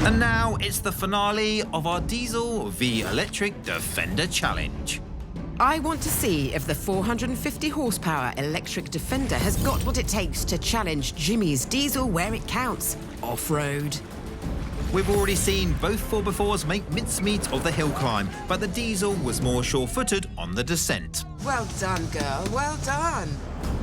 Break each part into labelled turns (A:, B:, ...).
A: And now it's the finale of our Diesel v Electric Defender Challenge.
B: I want to see if the 450 horsepower Electric Defender has got what it takes to challenge Jimmy's Diesel where it counts, off-road.
A: We've already seen both 4x4s make mincemeat of the hill climb, but the Diesel was more sure-footed on the descent.
C: Well done, girl, well done.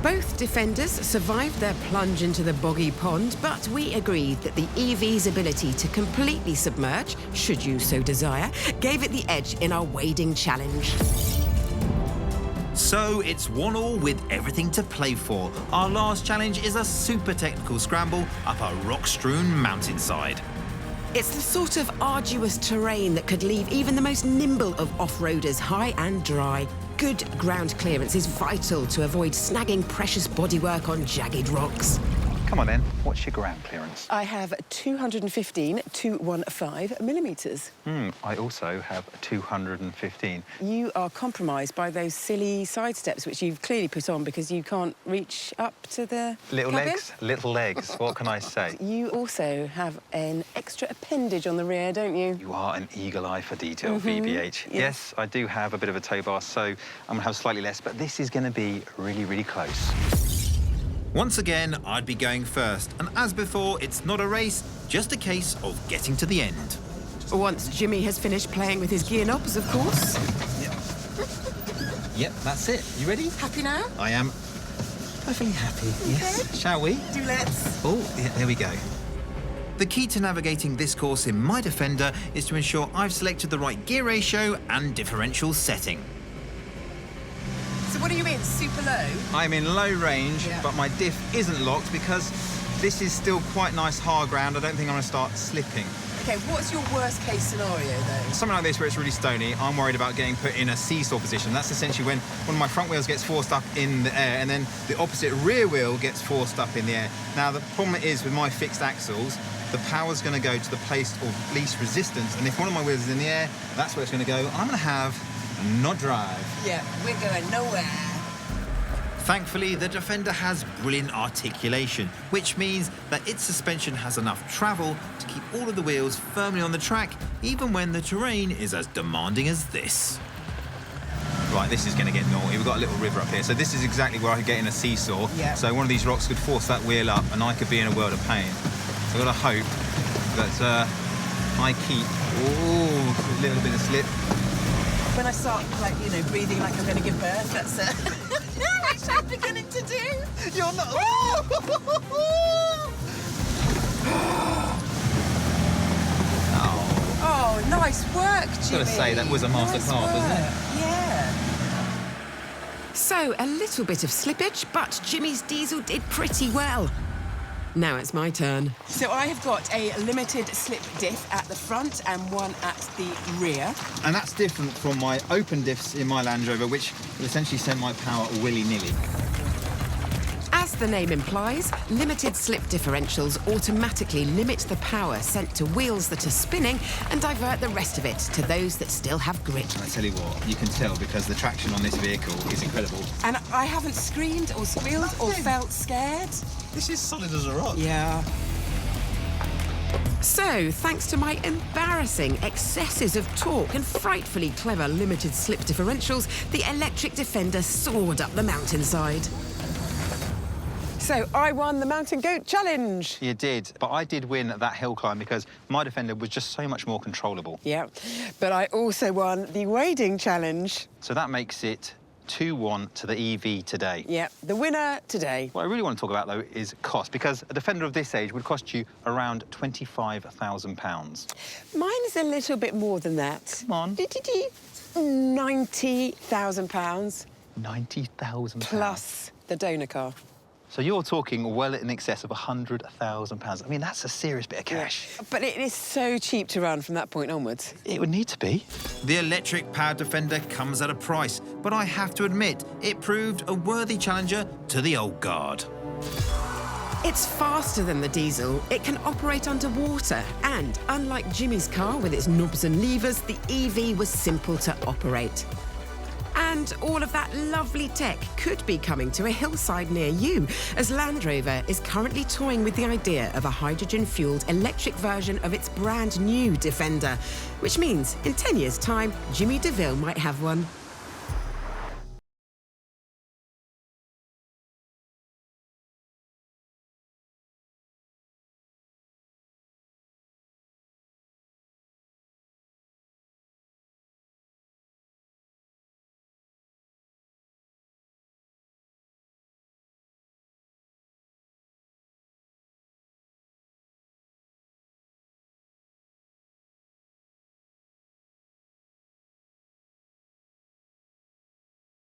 B: Both Defenders survived their plunge into the boggy pond, but we agreed that the EV's ability to completely submerge, should you so desire, gave it the edge in our wading challenge.
A: So it's 1-1 with everything to play for. Our last challenge is a super technical scramble up a rock-strewn mountainside.
B: It's the sort of arduous terrain that could leave even the most nimble of off-roaders high and dry. Good ground clearance is vital to avoid snagging precious bodywork on jagged rocks.
D: Come on then, what's your ground clearance?
C: I have 215 215 millimetres.
D: I also have 215.
C: You are compromised by those silly side steps which you've clearly put on because you can't reach up to the
D: Little
C: cabin.
D: legs, little legs, what can I say?
C: You also have an extra appendage on the rear, don't you?
D: You are an eagle eye for detail, VBH. Yes, I do have a bit of a tow bar, so I'm going to have slightly less, but this is going to be really, really close.
A: Once again, I'd be going first, and as before, it's not a race, just a case of getting to the end.
B: Once Jimmy has finished playing with his gear knobs, of course.
A: Yep, that's it. You ready?
C: Happy now?
A: I am perfectly happy, yes. Shall we?
C: Do let's.
A: Oh, yeah, there we go. The key to navigating this course in my Defender is to ensure I've selected the right gear ratio and differential setting.
C: So what are you in, super low?
A: I'm in low range,
C: Yeah.
A: but my diff isn't locked because this is still quite nice hard ground. I don't think I'm going to start slipping.
C: OK, what's your worst case scenario, though?
A: Something like this where it's really stony, I'm worried about getting put in a seesaw position. That's essentially when one of my front wheels gets forced up in the air and then the opposite rear wheel gets forced up in the air. Now, the problem is with my fixed axles, the power's going to go to the place of least resistance, and if one of my wheels is in the air, that's where it's going to go. I'm going to have not drive.
C: Yeah, we're going nowhere.
A: Thankfully, the Defender has brilliant articulation, which means that its suspension has enough travel to keep all of the wheels firmly on the track, even when the terrain is as demanding as this. Right, this is going to get naughty. We've got a little river up here, so this is exactly where I could get in a seesaw.
C: Yeah.
A: So one of these rocks could force that wheel up, and I could be in a world of pain. So I've got to hope that I keep... Oh, a little bit of slip.
C: When I start, like, you know, breathing like I'm going to give birth, that's which I'm beginning to do.
A: You're not...
C: Oh, nice work, Jimmy.
A: Gotta say, that was a masterclass, wasn't it?
C: Yeah.
B: So, a little bit of slippage, but Jimmy's Diesel did pretty well. Now it's my turn.
C: So I have got a limited slip diff at the front and one at the rear.
A: And that's different from my open diffs in my Land Rover, which will essentially send my power willy-nilly.
B: As the name implies, limited slip differentials automatically limit the power sent to wheels that are spinning and divert the rest of it to those that still have grip.
A: I tell you what, you can tell because the traction on this vehicle is incredible.
C: And I haven't screamed or squealed or felt scared.
A: This is solid as a rock.
C: Yeah.
B: So, thanks to my embarrassing excesses of torque and frightfully clever limited slip differentials, the Electric Defender soared up the mountainside.
C: So I won the Mountain Goat Challenge.
D: You did, but I did win that hill climb because my Defender was just so much more controllable.
C: Yeah, but I also won the Wading Challenge.
D: So that makes it 2-1 to the EV today.
C: Yeah, the winner today.
D: What I really want to talk about, though, is cost, because a Defender of this age would cost you around £25,000.
C: Mine is a little bit more than that.
D: Come on.
C: £90,000.
D: £90,000.
C: Plus the donor car.
D: So you're talking well in excess of £100,000. I mean, that's a serious bit of cash.
C: Yeah. But it is so cheap to run from that point onwards.
D: It would need to be.
A: The electric powered Defender comes at a price, but I have to admit, it proved a worthy challenger to the old guard.
B: It's faster than the diesel, it can operate underwater, and unlike Jimmy's car with its knobs and levers, the EV was simple to operate. And And all of that lovely tech could be coming to a hillside near you, as Land Rover is currently toying with the idea of a hydrogen-fueled electric version of its brand new Defender, which means in 10 years' time, Jimmy DeVille might have one.